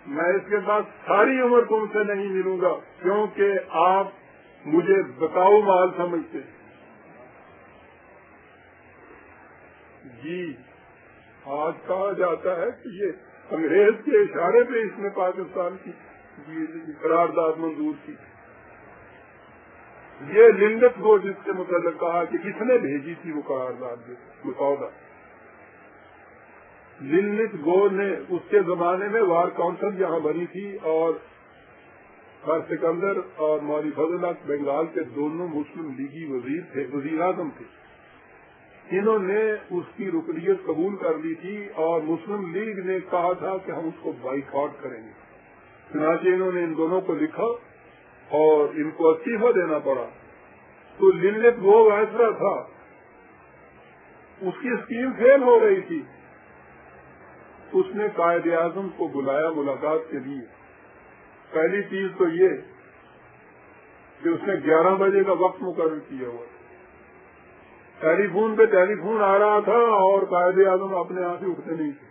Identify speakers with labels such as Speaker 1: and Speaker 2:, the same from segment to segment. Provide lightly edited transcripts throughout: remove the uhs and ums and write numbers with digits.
Speaker 1: میں اس کے بعد ساری عمر تم سے نہیں ملوں گا، کیونکہ آپ مجھے بتاؤ مال سمجھتے ہیں۔ جی آج کہا جاتا ہے کہ یہ انگریز کے اشارے پہ اس نے پاکستان کی قرارداد منظور کی۔ یہ لنڈت گو جس کے متعلق کہا کہ کس نے بھیجی تھی وہ قرارداد مسودہ، لنڈت گو نے، اس کے زمانے میں وار کونسل یہاں بنی تھی اور سر سکندر اور مولوی فضل حق بنگال کے دونوں مسلم لیگی وزیر تھے، وزیر اعظم تھے۔ انہوں نے اس کی رکنیت قبول کر لی تھی اور مسلم لیگ نے کہا تھا کہ ہم اس کو بائیکاٹ کریں گے۔ چنانچہ انہوں نے ان دونوں کو لکھا اور ان کو استعفیٰ دینا پڑا۔ تو لنڈت وہ وائسرا تھا، اس کی اسکیم فیل ہو رہی تھی، اس نے قائد اعظم کو بلایا ملاقات کے لیے۔ پہلی چیز تو یہ کہ اس نے 11 بجے کا وقت مقرر کیا ہوا، ٹیلی فون پہ ٹیلی فون آ رہا تھا اور قائد اعظم اپنے یہاں سے اٹھتے نہیں تھے۔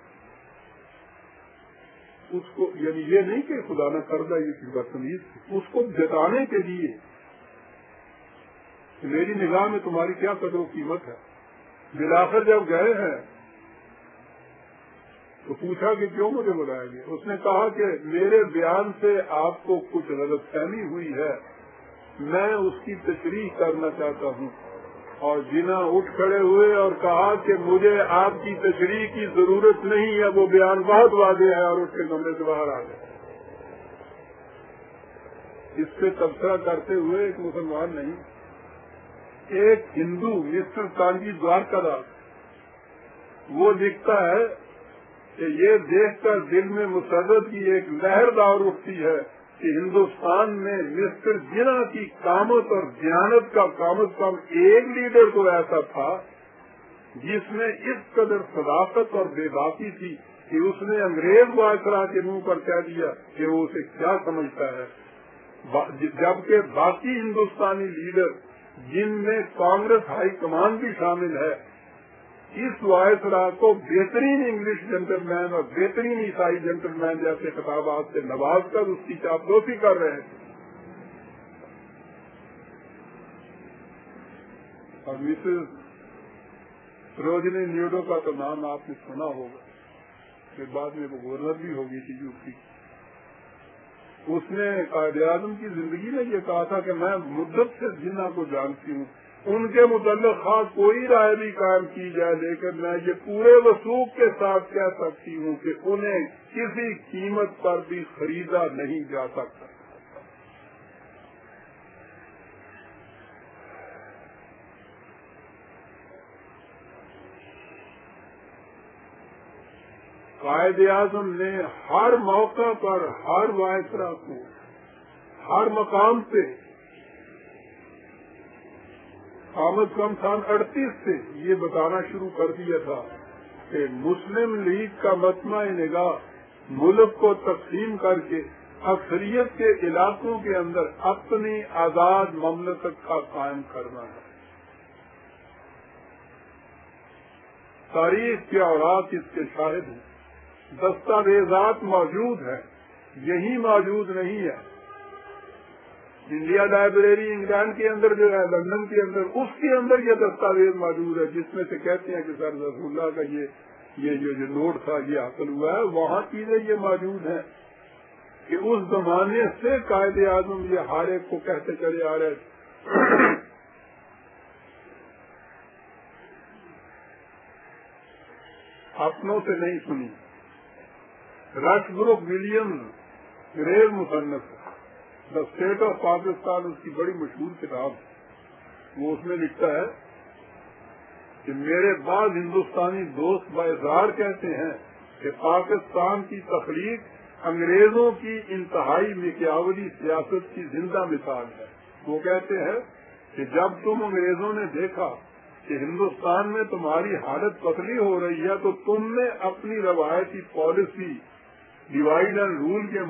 Speaker 1: اس کو یعنی یہ نہیں کہ خدا نہ کردہ یہ بدتمیز تھی، اس کو جتانے کے لیے میری نگاہ میں تمہاری کیا قدر و قیمت ہے۔ بلاخر جب گئے ہیں تو پوچھا کہ کیوں مجھے بلایا گیا؟ اس نے کہا کہ میرے بیان سے آپ کو کچھ غلط فہمی ہوئی ہے، میں اس کی تشریح کرنا چاہتا ہوں۔ اور جنا اٹھ کھڑے ہوئے اور کہا کہ مجھے آپ کی تشریح کی ضرورت نہیں ہے، وہ بیان بہت واضح ہے، اور اٹھ کے کمرے سے باہر آ گئے۔ اس پہ تبصرہ کرتے ہوئے ایک مسلمان نہیں، ایک ہندو مسٹر کانجی دوارکا داس وہ لکھتا ہے کہ یہ دیکھ کر دل میں مسرت کی ایک لہر دور اٹھتی ہے کہ ہندوستان میں مسٹر جنا کی قامت اور دیانت کا کم از کم ایک لیڈر تو ایسا تھا جس میں اس قدر صداقت اور بے باکی تھی کہ اس نے انگریز وائسرا کے منہ پر کہہ دیا کہ وہ اسے کیا سمجھتا ہے، جبکہ باقی ہندوستانی لیڈر جن میں کانگریس ہائی کمان بھی شامل ہے اس وائسرا کو بہترین انگلش جنٹل مین اور بہترین عیسائی جنٹل مین جیسے خطابات سے نواز کر اس کی چاپلوسی کر رہے ہیں۔ اور مسز سروجنی نیوڈو کا تو نام آپ نے سنا ہوگا، کہ بعد میں وہ گورنر بھی ہوگی تھی یو پی۔ اس نے قائد اعظم کی زندگی میں یہ کہا تھا کہ میں مدت سے جنہ کو جانتی ہوں، ان کے متعلق خاص کوئی رائے بھی قائم کی جائے، لیکن میں یہ پورے وثوق کے ساتھ کہہ سکتی ہوں کہ انہیں کسی قیمت پر بھی خریدا نہیں جا سکتا۔ قائد اعظم نے ہر موقع پر ہر وائسرا کو ہر مقام پہ کم از کم سن 38 سے یہ بتانا شروع کر دیا تھا کہ مسلم لیگ کا مطمع نگاہ ملک کو تقسیم کر کے اکثریت کے علاقوں کے اندر اپنی آزاد مملکت کا قائم کرنا ہے۔ تاریخ کے اوراق اس کے شاہد ہیں، دستاویزات موجود ہیں، یہی موجود نہیں ہے۔ انڈیا لائبریری انگلینڈ کے اندر جو ہے، لندن کے اندر، اس کے اندر یہ دستاویز موجود ہے جس میں سے کہتے ہیں کہ سر رسول اللہ کا یہ جو نوٹ تھا یہ حاصل ہوا ہے۔ وہاں چیزیں یہ موجود ہیں کہ اس زمانے سے قائد اعظم یہ ہر ایک کو کہتے چلے آ رہے اپنوں سے نہیں سنی۔ رش بروک ولیم گریو مصنف دا اسٹیٹ آف پاکستان اس کی بڑی مشہور کتاب، وہ اس میں لکھتا ہے کہ میرے بعض ہندوستانی دوست باظہار کہتے ہیں کہ پاکستان کی تخلیق انگریزوں کی انتہائی مکیاولی سیاست کی زندہ مثال ہے۔ وہ کہتے ہیں کہ جب تم انگریزوں نے دیکھا کہ ہندوستان میں تمہاری حالت پتلی ہو رہی ہے تو تم نے اپنی روایتی پالیسی ڈیوائڈ اینڈ رول کے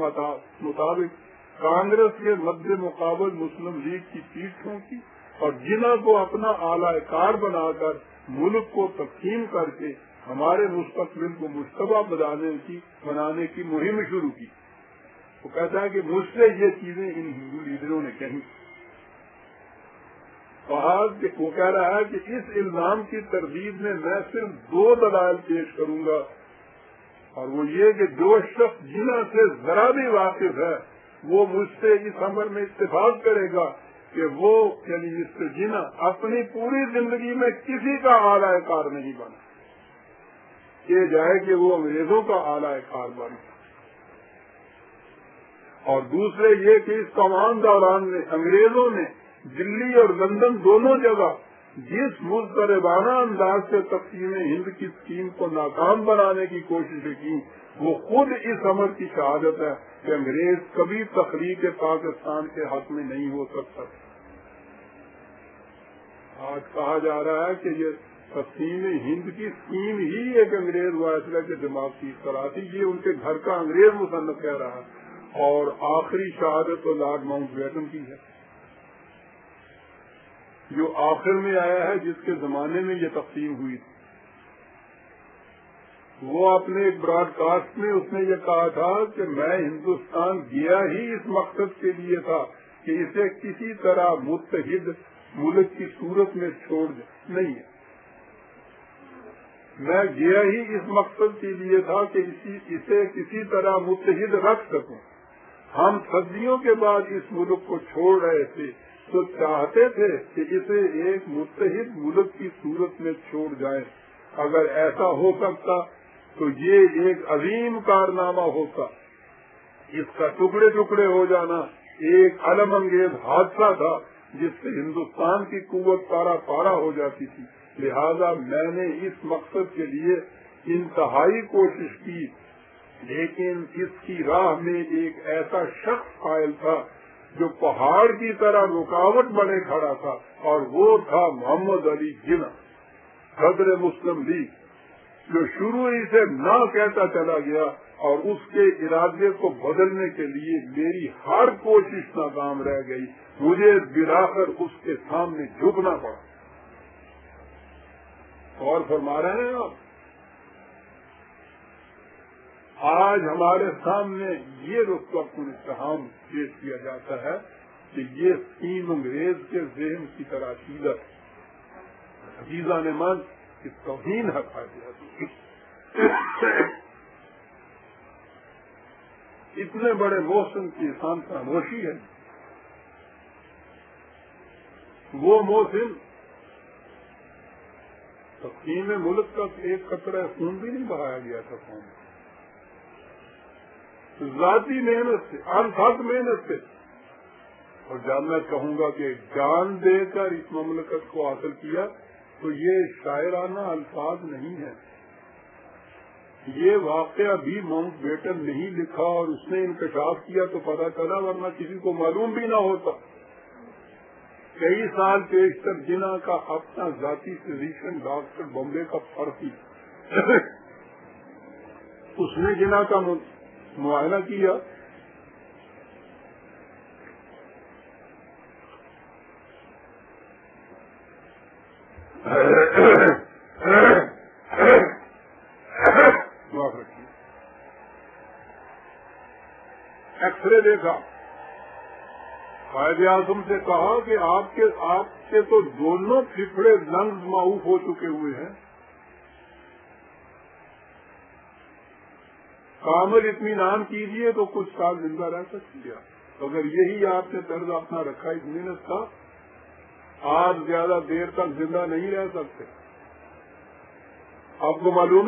Speaker 1: مطابق کانگریس کے مد مقابل مسلم لیگ کی پیٹھ ٹھونکی اور جنہ کو اپنا اعلی کار بنا کر ملک کو تقسیم کر کے ہمارے مستقبل کو مشتبہ بنانے کی مہم شروع کی۔ وہ کہتا ہے کہ مجھ سے یہ چیزیں ان ہندو لیڈروں نے کہیں. وہ کہہ رہا ہے کہ اس الزام کی تردید میں میں صرف 2 دلائل پیش کروں گا، اور وہ یہ کہ جو شخص جناح سے ذرا بھی واقف ہے وہ مجھ سے اس امر میں اتفاق کرے گا کہ وہ یعنی مسٹر جناح اپنی پوری زندگی میں کسی کا اعلی کار نہیں بنا. یہ جائے کہ وہ انگریزوں کا اعلی کار بنا. اور دوسرے یہ کہ اس تمام دوران میں انگریزوں نے دلی اور لندن دونوں جگہ جس مضطربانہ انداز سے تقسیم ہند کی اسکیم کو ناکام بنانے کی کوششیں کی، وہ خود اس امر کی شہادت ہے کہ انگریز کبھی تخلیق پاکستان کے حق میں نہیں ہو سکتا. آج کہا جا رہا ہے کہ یہ تقسیم ہند کی اسکیم ہی ایک انگریز وائسرائے کے دماغ کی طرح تھی. یہ ان کے گھر کا انگریز مصنف کہہ رہا ہے، اور آخری شہادت تو لارڈ ماؤنٹ بیٹن کی ہے جو آخر میں آیا ہے، جس کے زمانے میں یہ تقسیم ہوئی تھی. وہ اپنے ایک براڈ کاسٹ میں اس نے یہ کہا تھا کہ میں ہندوستان گیا ہی اس مقصد کے لیے تھا کہ اسے کسی طرح متحد ملک کی صورت میں چھوڑ دے نہیں ہے. میں گیا ہی اس مقصد کے لیے تھا کہ اسے کسی طرح متحد رکھ سکوں. ہم صدیوں کے بعد اس ملک کو چھوڑ رہے تھے تو چاہتے تھے کہ اسے ایک متحد ملک کی صورت میں چھوڑ جائیں. اگر ایسا ہو سکتا تو یہ ایک عظیم کارنامہ ہوتا. اس کا ٹکڑے ٹکڑے ہو جانا ایک علم انگیز حادثہ تھا جس سے ہندوستان کی قوت پارا پارا ہو جاتی تھی. لہذا میں نے اس مقصد کے لیے انتہائی کوشش کی، لیکن اس کی راہ میں ایک ایسا شخص قائل تھا جو پہاڑ کی طرح رکاوٹ بنے کھڑا تھا، اور وہ تھا محمد علی جناح صدر مسلم لیگ، جو شروع ہی سے نہ کہتا چلا گیا، اور اس کے ارادے کو بدلنے کے لیے میری ہر کوشش ناکام رہ گئی. مجھے بلاخر اس کے سامنے جھکنا پڑا. اور فرما رہے ہیں آپ، آج ہمارے سامنے یہ رتبہ اتہام پیش کیا جاتا ہے کہ یہ اسکیم انگریز کے ذہن کی طرح سیدھا عزیزان نے من اس توہین حق آ جاتی. اتنے بڑے محسن کی انسان خاموشی ہے. وہ محسن تقسیم ملک کا ایک قطرہ خون بھی نہیں بہایا گیا تھا. قوم ذاتی محنت سے، انتھک محنت سے، اور جب میں کہوں گا کہ جان دے کر اس مملکت کو حاصل کیا تو یہ شاعرانہ الفاظ نہیں ہے. یہ واقعہ بھی ماؤنٹ بیٹن نہیں لکھا اور اس نے انکشاف کیا تو پتہ چلا، ورنہ کسی کو معلوم بھی نہ ہوتا. کئی سال پیشتر جناح کا اپنا ذاتی فزیشین ڈاکٹر بمبے کا فرقی اس نے جناح کا معائنہ کیا. ایکس رے دیکھا، قائد اعظم سے کہا کہ آپ کے تو دونوں پھپھڑے لنگز معاف ہو چکے ہوئے ہیں، کامل اطمینان کیجیے تو کچھ سال زندہ رہ سکتی ہے. اگر یہی آپ نے طرز اپنا رکھا اس محنت کا، آپ زیادہ دیر تک زندہ نہیں رہ سکتے. آپ کو معلوم